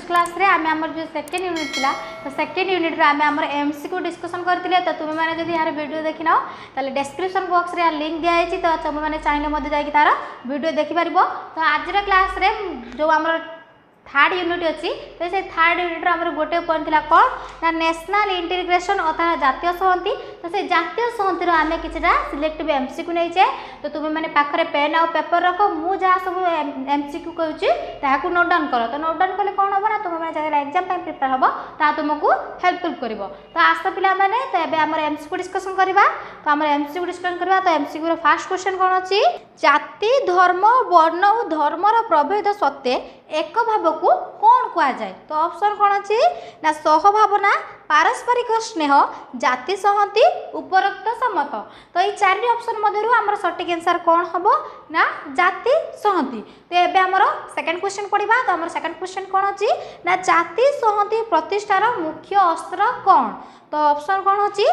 Previous class रे आम आम जो सेकेंड यूनिट थिला तो सेकेंड यूनिट रे आम आम एमसीक्यू डिस्कशन करथिले तो तुम माने जदि यार वीडियो देखि नाओ ताले डिस्क्रिप्शन बॉक्स रे लिंक दिया है तो तुम माने चाहिले मध्य जाई कि तार वीडियो देखि परबो। तो आज रे क्लास रे जो हमर थर्ड यूनिट अच्छी तो से थर्ड यूनिट आम गोटे पॉइंट थी कौन ना नेशनल इंटीग्रेशन अर्थात जातीय सहमति। तो से जातीय सहमति आम किसी सिलेक्टिव एमसीक्यू नहीं जाए तो तुम मैंने पाखे पेन आउ पेपर रख मु जहाँ सब एमसीक्यू कहूँ नोट डाउन कर। तो नोट डाउन कले कौन हम ना तुम मैंने एग्जाम प्रिपेयर हम ता तुमको हेल्पफुल कर। तो आस पिला मैंने तो ये आम एमसीक्यू डिस्कसन करवा। तो आम एमसीक्यू डिस्कसन करवा तो एमसीक्यू फास्ट क्वेश्चन कौन अच्छी जाति धर्म वर्ण और धर्मर प्रभेद सत्वे एक भाव को कौन कह जाए। तो ऑप्शन कौन अच्छी ना सहभावना पारस्परिक स्नेह जाति सहमति उपरोक्त सम्मत। तो ये चार ऑप्शन मध्य आमर सटीक आंसर कौन हम ना जाति सहमति। तो ये आमर सेकंड क्वेश्चन पढ़ा। तो आमर सेकंड क्वेश्चन कौन अच्छी ना जाति सहमति प्रतिष्ठार मुख्य अस्त्र कौन। तो ऑप्शन कौन अच्छी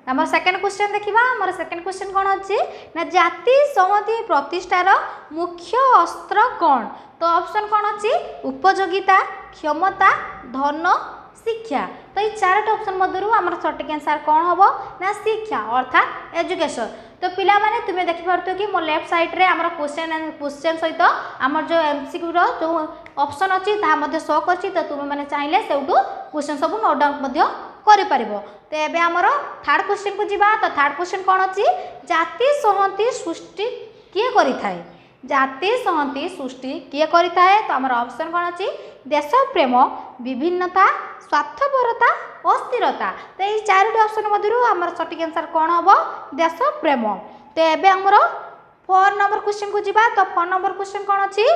आम सेकेंड क्वेश्चन देखा। आम सेकेंड क्वेश्चन कौन अच्छी ना जाति सहमति प्रतिष्ठार मुख्य अस्त्र कौन। तो ऑप्शन कौन अच्छी उपयोगिता क्षमता धन शिक्षा। तो ये चारोटी ऑप्शन मध्य आम सटीक आंसर कौन हम ना शिक्षा अर्थात एजुकेशन। तो पिला माने तुम्हें देखि पारतो कि मो लेफ्ट साइड रे हमर क्वेश्चन सहित हमर जो एमसीक्यू रो जो ऑप्शन अछि ता मध्ये शो करछि। तो तुम माने चाहिले सेउटू क्वेश्चन सब नोट डाउन मध्ये करि परिबो। तो एबे हमर थर्ड क्वेश्चन को जिबा। तो थर्ड क्वेश्चन कोन अछि जाति सहमति सृष्टि किए करि थाए। जाति सहमति सृष्टि किए करि थाए। तो हमर ऑप्शन कोन अछि देश प्रेम विभिन्नता स्वार्थपरता अस्थिरता। तो ये चारोटी ऑप्शन मध्य आमर सटीक आंसर कौन हम देश प्रेम। तो ये आमर 4 नंबर क्वेश्चन को जिबा। तो 4 नंबर क्वेश्चन कौन अच्छी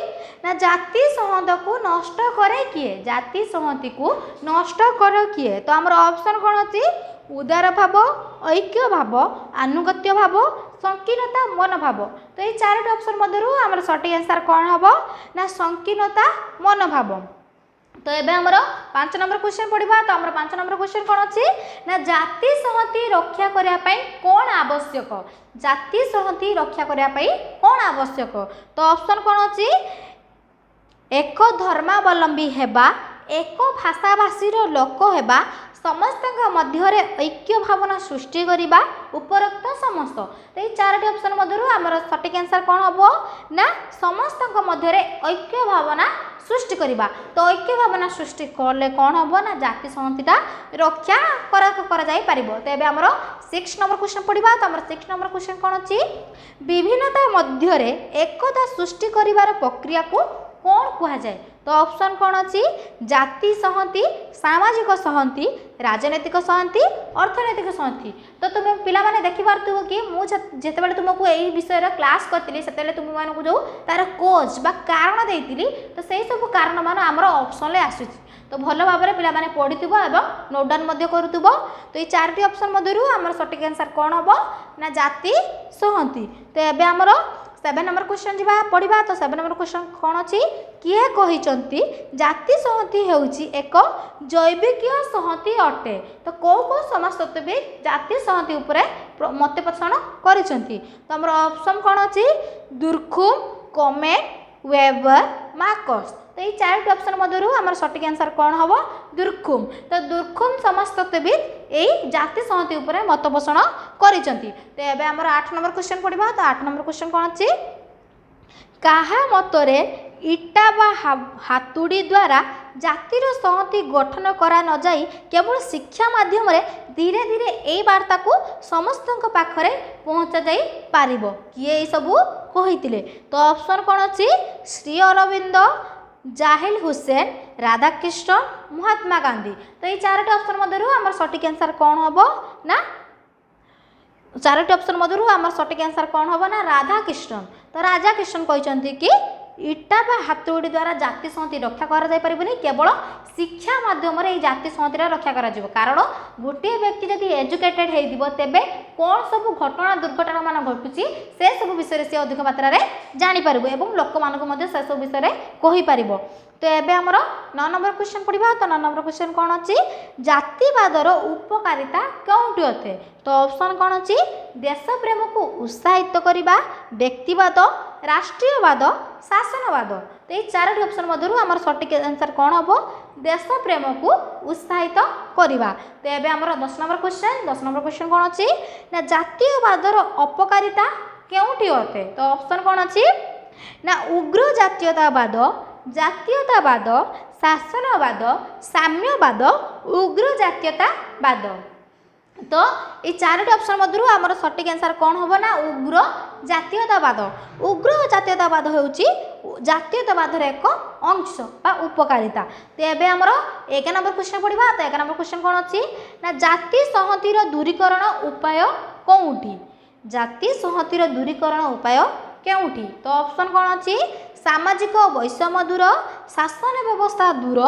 ना जाति सहमति को नष्ट करे किए। जाति सहमति को नष्ट करे किए। तो आमर ऑप्शन कौन अच्छी उदार भाव ऐक्य भाव आनुगत्य भाव संकीर्णता मन भाव। तो ये चारोटी ऑप्शन मध्य आमर सटीक आंसर कौन हम ना संकीर्णता मन भाव। तो ये आमर 5 नंबर क्वेश्चन पढ़ा। तो आमर 5 नंबर क्वेश्चन कौन अच्छी ना जाति सहमति रक्षा करने कौन आवश्यक। जाति सहमति रक्षा करने कौन आवश्यक। तो ऑप्शन कौन अच्छी एक धर्मावलंबी हेबा एक भाषाभाषी लोक हेबा समस्त मध्य ऐक्य भावना सृष्टि करवा उपरोक्त समस्त। तो ये चारोटी ऑप्शन मध्य आमर सटीक आंसर कौन हम ना समस्त मध्य ऐक्य भावना सृष्टि करवा। तो ऐक्य भावना सृष्टि कले कौन हम ना जाति सहमतिटा रक्षा कर जाई परिबो। तो ये आमर 6 नंबर क्वेश्चन पढ़ा। तो आमर 6 नंबर क्वेश्चन कौन अच्छी विभिन्नता मध्य एकता सृष्टि करिवार प्रक्रिया को कौन कह जाए। तो ऑप्शन कौन अच्छी जाति सहमति सामाजिक सहमति राजनैतिक सहमति अर्थनैतिक सहमति। तो तुम पिला माने देखि पारथुबो कि मु जेतेबेले तुमको एई विषय रो क्लास करथिली सेतेले तुम मानकु जो तार कोज बा कारण देइतिली तो सेई सब कारण मान हमर ऑप्शन ले आसुची। तो भल भाव में पिला माने पढ़िथिबो एवं नोट डाउन मध्ये करूथिबो। तो ये चारोटी ऑप्शन मध्यरु हमर सटीक आंसर कौन हम ना जाति सहमति। तो एबे हमर 7 नंबर क्वेश्चन जी पढ़ा। तो 7 नंबर क्वेश्चन कौन अच्छी किए कही जाति सहमति होउची एक जैविक सहमति अटे। तो कौ कौ समाजतत्वविद जाति सहमति उपरे मत पोषण करिसेंती। तो हमर ऑप्शन कौन अच्छी दुर्खुम कमेट वेबर मार्कस। तो ये चारोटी ऑप्शन मध्य आमर सटीक आंसर कौन हम दुर्खुम। तो दुर्खुम समाजतत्वविद यही जाति सहमति उपरे मत पोषण करिसेंती। तो ये आमर 8 नंबर क्वेश्चन पढ़ा। तो 8 नंबर क्वेश्चन कौन अच्छी काहा मतरे इटा बा हातुड़ी द्वारा जातिर सहमति गठन करा न जाई केवल शिक्षा माध्यम रे धीरे धीरे यही वार्ता को समस्त पाखरे पहुँचा जाई पारिबो किए सब कहितिले। तो ऑप्शन कौन अच्छी श्री अरविंद जाहिल हुसैन राधाकृष्ण महात्मा गांधी। तो ये चारोटी ऑप्शन मध्य आमर सटीक आंसर कौन हम ना चारोटी ऑप्शन मध्य आमर सटीक आंसर कौन हम ना राधाकृष्ण। तो राधाकृष्ण कहते कि इटा बा हातुड़ी द्वारा जाति सहमति रक्षा कर केवल शिक्षा माध्यम ये जाति सहमति रक्षा कर। कारण गोटे व्यक्ति जब एजुकेटेड हो तेबे कौन सब घटना दुर्घटना मान घटुची से सब विषय से अधिक मात्रा जापर और लोक मान से सब विषय कहीपर। तो ये आमर 9 नंबर क्वेश्चन पढ़ा। तो 9 नंबर क्वेश्चन कौन अच्छी जातिवादर उपकारिता क्योंटी अथे। तो ऑप्शन कौन अच्छी देश प्रेम को उत्साहित करवा व्यक्तिवाद राष्ट्रीयवाद शासनवाद। तो ये 4टी ऑप्शन मध्यरु हमर सटीक आंसर कोन हबो देश प्रेम को उत्साहित करवा। तो एबे हमर 10 नंबर क्वेश्चन कोन अछि ना जातीयवादर अपकारिता केउठी होते। तो ऑप्शन कोन अछि ना उग्र जातीयतावाद, जातीयतावाद, शासनवाद, साम्यवाद, उग्र जातीयतावाद। तो ये 4टी ऑप्शन मध्यरु हमर सटीक आंसर कोन होबो ना उग्र जातीयतावाद। उग्र जातीयतावाद होउची जातीयतावादर एक अंश बा उपकारिता। तो एबे हमर 1 नंबर क्वेश्चन पढिबा। तो 1 नंबर क्वेश्चन कोन अछि ना जाति संहतिर दूरीकरण उपाय कोउठी। जाति संहतिर दूरीकरण उपाय केउठी। तो ऑप्शन कोन अछि सामाजिक वैषम्य दूर, शासन व्यवस्था दूर,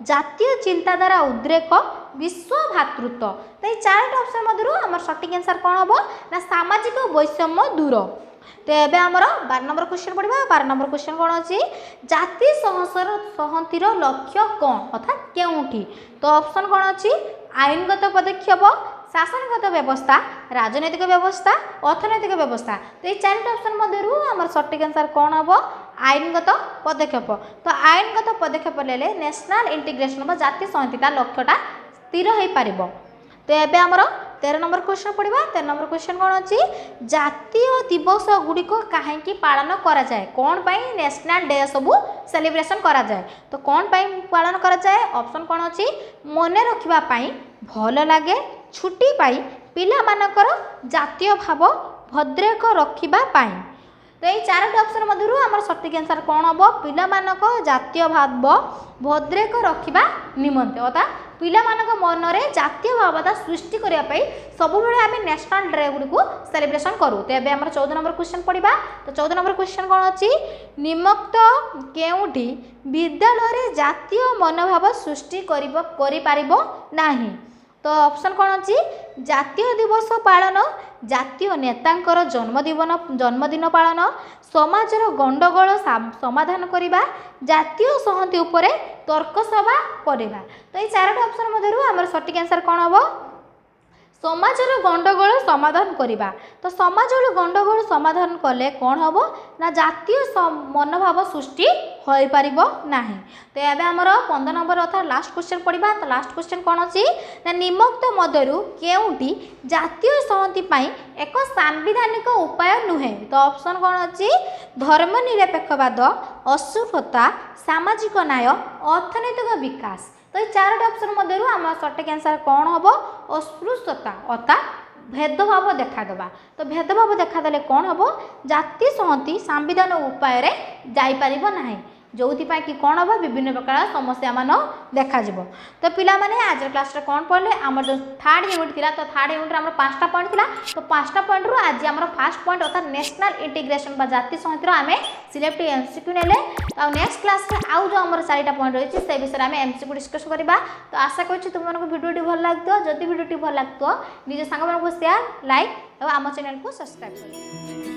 जातीय चिंताधारा उद्रेक, विश्व भातृत्व। तो ये 4टी ऑप्शन मध्यरु हमर सटीक आंसर कोन हबो ना सामाजिक वैषम्य दूर। तो एबे हमर 12 नंबर क्वेश्चन पढिबा। 12 नंबर क्वेश्चन कोन अछि जाति संहतिर लक्ष्य कोन अर्थात केउठी। तो ऑप्शन कोन अछि आईनगत पदक्षेप, शासनगत व्यवस्था, राजनैतिक व्यवस्था, अर्थनैतिक व्यवस्था। तो ये 4टी ऑप्शन मध्यरु हमर सटीक आंसर कोन हबो आईनगत पदक्षेप। तो आईनगत पदक्षेप लेले नेशनल इंटीग्रेशन बा जाति संहिता लक्ष्यटा स्थिर हो पारिबो। तो एबे हमर 13 नंबर क्वेश्चन पढिबा। 13 नंबर क्वेश्चन कोन अछि जातीय दिवस गुडी को काहेकि पालन करा जाय, कोन पई नेशनल डे सबु सेलिब्रेशन करा जाय। तो कोन पई पालन करा जाय। ऑप्शन कोन अछि मने रखिबा पई, भल लागे, छुट्टी पाई, पिला मानकर जातीय भाव भद्रेक रखिबा पाई। तो ये 4टी ऑप्शन मध्यरु हमर सटीक आंसर कोन हबो पिला मानक जातीय भाव भद्रेक रखिबा निमंते अर्थात पिला मानक मन रे जातीय भावता सृष्टि करिया पई सब बेले आमे नेशनल डे गुडी को सेलिब्रेशन करू। तो एबे हमर 14 नंबर क्वेश्चन पढिबा। तो 14 नंबर क्वेश्चन कोन अछि निम्नोक्त केउठी विद्यालय रे जातीय मनोभाव सृष्टि करि पारिबो नाही। तो ऑप्शन कोन अछि जातीय दिवस पालन, जातीय नेतांकर जन्मदिन पालन, समाजर गंडगोल समाधान करिबा, जातीय संहति उपरे तर्क सभा करिबा। तो ये 4टी ऑप्शन मध्यरु हमर सटीक आंसर कोन हबो समाजर गंडगोल समाधान करिबा। तो समाजर गंडगोल समाधान कले कोन हबो ना जातीय मनोभाव सृष्टि होई पारिबो नाही। तो एबे हमर 15 नंबर अर्थात लास्ट क्वेश्चन पढिबा। तो लास्ट क्वेश्चन कोन अछि ना निम्नोक्त मध्यरु केउठी जातीय संहति पई एक सांविधानिक उपाय नुहे। तो ऑप्शन कोन अछि धर्मनिरपेक्षवाद, असुरता, सामाजिक न्याय, अर्थनैतिक विकास। तो ये 4टी ऑप्शन मध्यरु हमर सटीक आंसर कोन हबो अस्पृश्यता अर्थात भेदभाव देखा देबा। तो भेदभाव देखा देले कोन हबो जाति संहति संविधान उपाय रे जाई परिबो नाही, जोथि पई कि कोन हबो विभिन्न प्रकार समस्या मान देखा जिवो। तो पिला माने आज क्लास रे कोन पढले हमर जो थर्ड यूनिट थिला। तो थर्ड यूनिट रे हमर 5टा पॉइंट थिला। तो 5टा पॉइंट रु आज हमर फर्स्ट पॉइंट अर्थात नेशनल इंटीग्रेशन बा जाति संहिता रो आमे सिलेक्टिव एमसीक्यू नेले। तो नेक्स्ट क्लास रे आउ जो हमर 4टा पॉइंट रहिछि से विषय रे आमे एमसीक्यू डिस्कस करबा। तो आशा करछि तुम मानको वीडियोटी भल लागतो। जदि वीडियोटी भल लागतो निज संग मानको शेयर, लाइक और आम चैनल को सब्सक्राइब करियो।